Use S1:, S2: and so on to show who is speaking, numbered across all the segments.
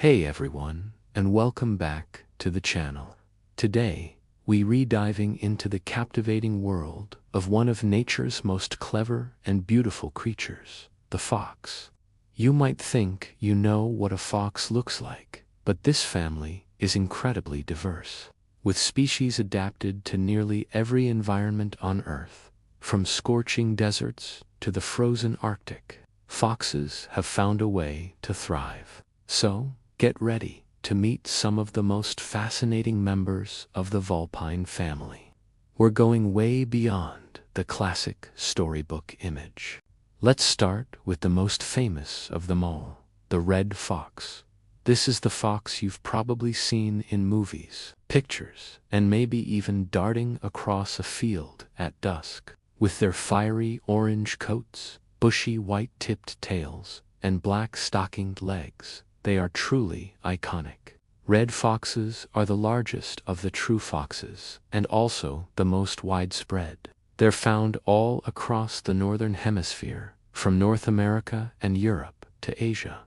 S1: Hey everyone, and welcome back to the channel. Today, we re-diving into the captivating world of one of nature's most clever and beautiful creatures, the fox. You might think you know what a fox looks like, but this family is incredibly diverse, with species adapted to nearly every environment on Earth. From scorching deserts to the frozen Arctic, foxes have found a way to thrive. So, get ready to meet some of the most fascinating members of the vulpine family. We're going way beyond the classic storybook image. Let's start with the most famous of them all, the red fox. This is the fox you've probably seen in movies, pictures, and maybe even darting across a field at dusk. With their fiery orange coats, bushy white-tipped tails, and black stockinged legs, they are truly iconic. Red foxes are the largest of the true foxes, and also the most widespread. They're found all across the northern hemisphere, from North America and Europe to Asia.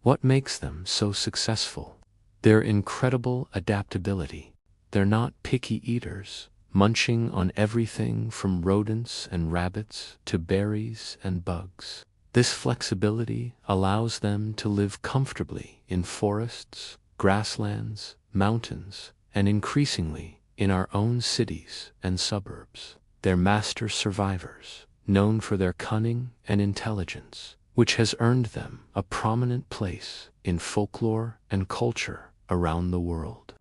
S1: What makes them so successful? Their incredible adaptability. They're not picky eaters, munching on everything from rodents and rabbits to berries and bugs. This flexibility allows them to live comfortably in forests, grasslands, mountains, and increasingly in our own cities and suburbs. They're master survivors, known for their cunning and intelligence, which has earned them a prominent place in folklore and culture around the world.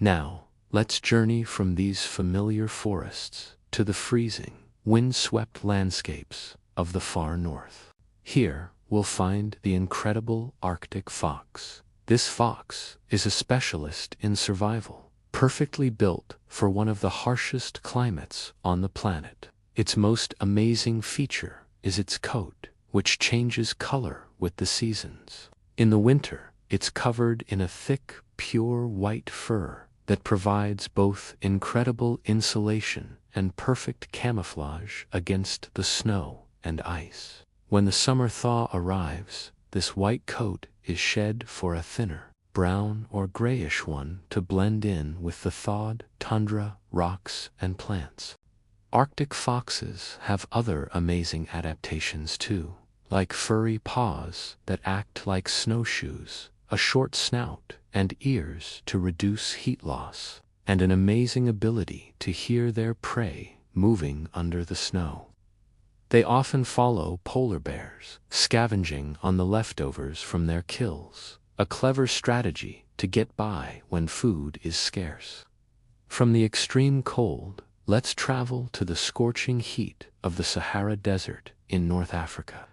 S1: Now, let's journey from these familiar forests to the freezing, wind-swept landscapes of the far north. Here, we'll find the incredible Arctic fox. This fox is a specialist in survival, perfectly built for one of the harshest climates on the planet. Its most amazing feature is its coat, which changes color with the seasons. In the winter, it's covered in a thick, pure white fur that provides both incredible insulation and perfect camouflage against the snow and ice. When the summer thaw arrives, this white coat is shed for a thinner, brown or grayish one to blend in with the thawed tundra, rocks, and plants. Arctic foxes have other amazing adaptations too, like furry paws that act like snowshoes, a short snout and ears to reduce heat loss, and an amazing ability to hear their prey moving under the snow. They often follow polar bears, scavenging on the leftovers from their kills, a clever strategy to get by when food is scarce. From the extreme cold, let's travel to the scorching heat of the Sahara Desert in North Africa.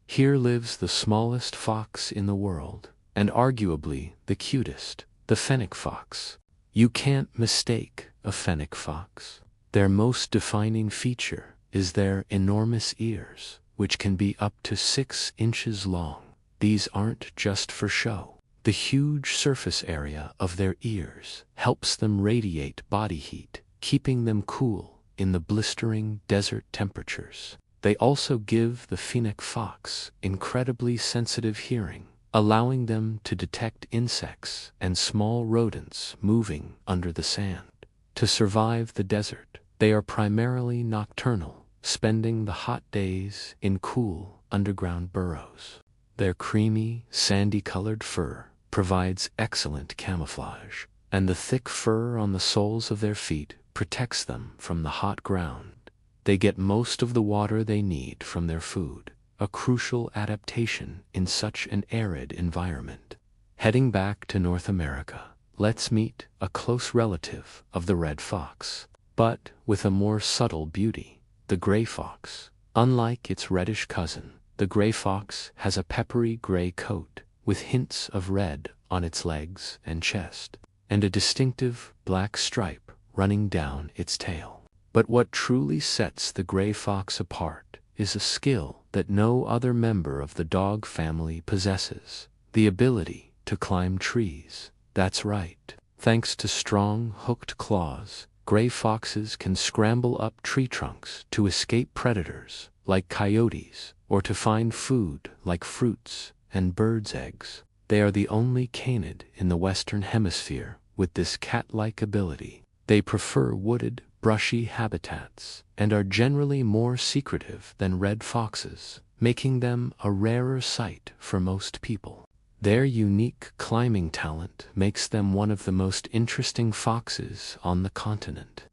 S1: Here lives the smallest fox in the world, and arguably the cutest, the fennec fox. You can't mistake a fennec fox. Their most defining feature is their enormous ears, which can be up to 6 inches long. These aren't just for show. The huge surface area of their ears helps them radiate body heat, keeping them cool in the blistering desert temperatures. They also give the fennec fox incredibly sensitive hearing, allowing them to detect insects and small rodents moving under the sand. To survive the desert, they are primarily nocturnal, spending the hot days in cool, underground burrows. Their creamy, sandy-colored fur provides excellent camouflage, and the thick fur on the soles of their feet protects them from the hot ground. They get most of the water they need from their food, a crucial adaptation in such an arid environment. Heading back to North America, let's meet a close relative of the red fox, but with a more subtle beauty, the gray fox. Unlike its reddish cousin, the gray fox has a peppery gray coat with hints of red on its legs and chest, and a distinctive black stripe running down its tail. But what truly sets the gray fox apart is a skill that no other member of the dog family possesses: the ability to climb trees. That's right. Thanks to strong, hooked claws, gray foxes can scramble up tree trunks to escape predators like coyotes or to find food like fruits and birds' eggs. They are the only canid in the Western Hemisphere with this cat-like ability. They prefer wooded, brushy habitats and are generally more secretive than red foxes, making them a rarer sight for most people. Their unique climbing talent makes them one of the most interesting foxes on the continent.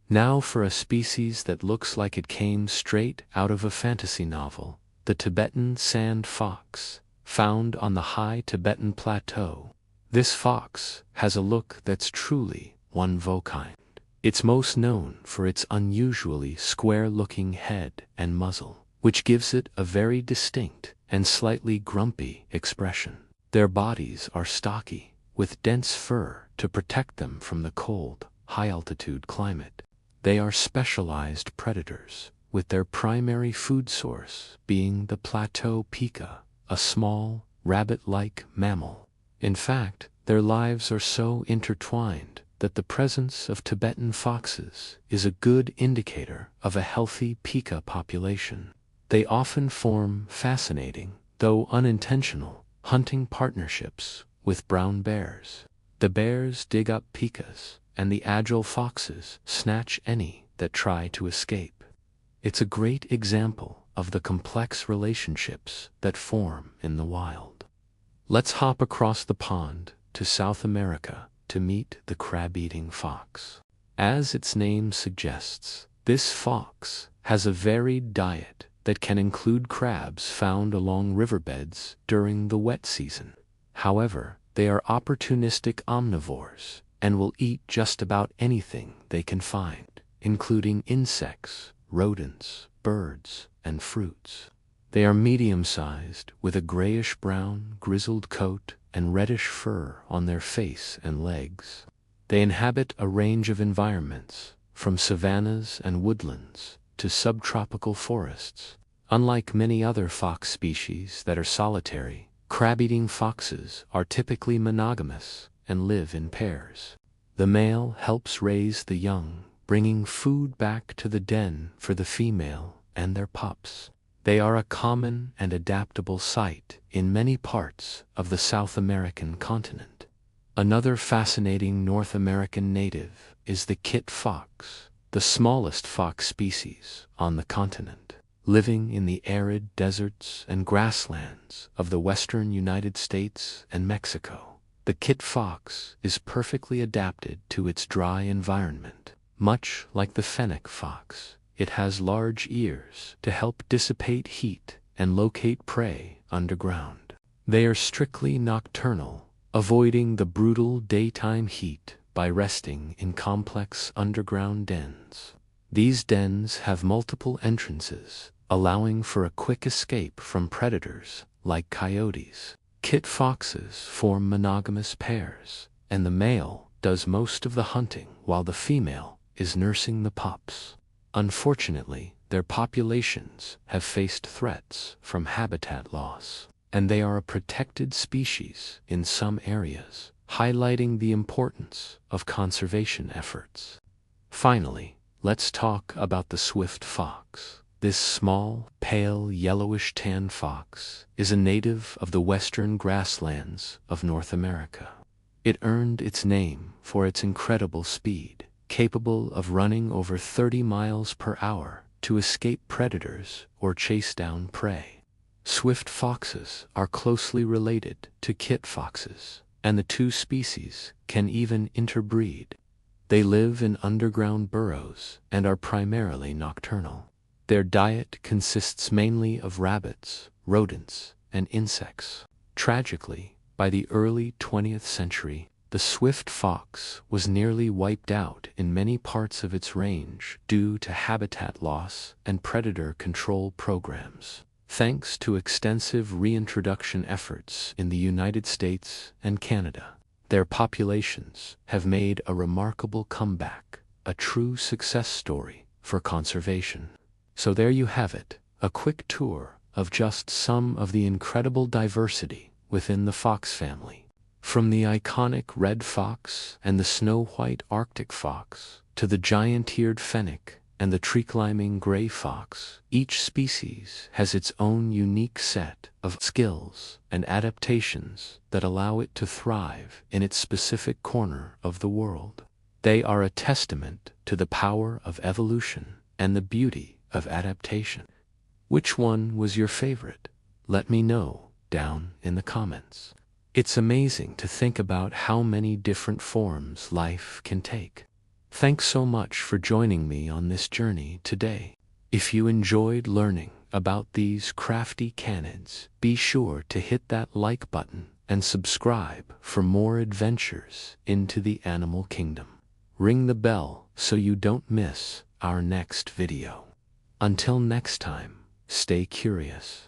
S1: Now for a species that looks like it came straight out of a fantasy novel, the Tibetan sand fox, found on the high Tibetan Plateau. This fox has a look that's truly one of a kind. It's most known for its unusually square-looking head and muzzle, which gives it a very distinct and slightly grumpy expression. Their bodies are stocky, with dense fur to protect them from the cold, high-altitude climate. They are specialized predators, with their primary food source being the plateau pika, a small, rabbit-like mammal. In fact, their lives are so intertwined that the presence of Tibetan foxes is a good indicator of a healthy pika population. They often form fascinating, though unintentional, hunting partnerships with brown bears. The bears dig up pikas, and the agile foxes snatch any that try to escape. It's a great example of the complex relationships that form in the wild. Let's hop across the pond to South America to meet the crab-eating fox. As its name suggests, this fox has a varied diet that can include crabs found along riverbeds during the wet season. However, they are opportunistic omnivores and will eat just about anything they can find, including insects, rodents, birds, and fruits. They are medium-sized, with a grayish-brown, grizzled coat and reddish fur on their face and legs. They inhabit a range of environments, from savannas and woodlands to subtropical forests. Unlike many other fox species that are solitary, crab-eating foxes are typically monogamous and live in pairs. The male helps raise the young, bringing food back to the den for the female and their pups. They are a common and adaptable sight in many parts of the South American continent. Another fascinating North American native is the kit fox, the smallest fox species on the continent. Living in the arid deserts and grasslands of the western United States and Mexico, the kit fox is perfectly adapted to its dry environment. Much like the fennec fox, it has large ears to help dissipate heat and locate prey underground. They are strictly nocturnal, avoiding the brutal daytime heat by resting in complex underground dens. These dens have multiple entrances, allowing for a quick escape from predators like coyotes. Kit foxes form monogamous pairs, and the male does most of the hunting while the female is nursing the pups. Unfortunately, their populations have faced threats from habitat loss, and they are a protected species in some areas, highlighting the importance of conservation efforts. Finally, let's talk about the swift fox. This small, pale, yellowish-tan fox is a native of the western grasslands of North America. It earned its name for its incredible speed, capable of running over 30 miles per hour to escape predators or chase down prey. Swift foxes are closely related to kit foxes, and the two species can even interbreed. They live in underground burrows and are primarily nocturnal. Their diet consists mainly of rabbits, rodents, and insects. Tragically, by the early 20th century, the swift fox was nearly wiped out in many parts of its range due to habitat loss and predator control programs. Thanks to extensive reintroduction efforts in the United States and Canada, their populations have made a remarkable comeback, a true success story for conservation. So there you have it, a quick tour of just some of the incredible diversity within the fox family. From the iconic red fox and the snow-white Arctic fox, to the giant-eared fennec and the tree-climbing gray fox. Each species has its own unique set of skills and adaptations that allow it to thrive in its specific corner of the world. They are a testament to the power of evolution and the beauty of adaptation. Which one was your favorite? Let me know down in the comments. It's amazing to think about how many different forms life can take. Thanks so much for joining me on this journey today. If you enjoyed learning about these crafty canids, be sure to hit that like button and subscribe for more adventures into the animal kingdom. Ring the bell so you don't miss our next video. Until next time, stay curious.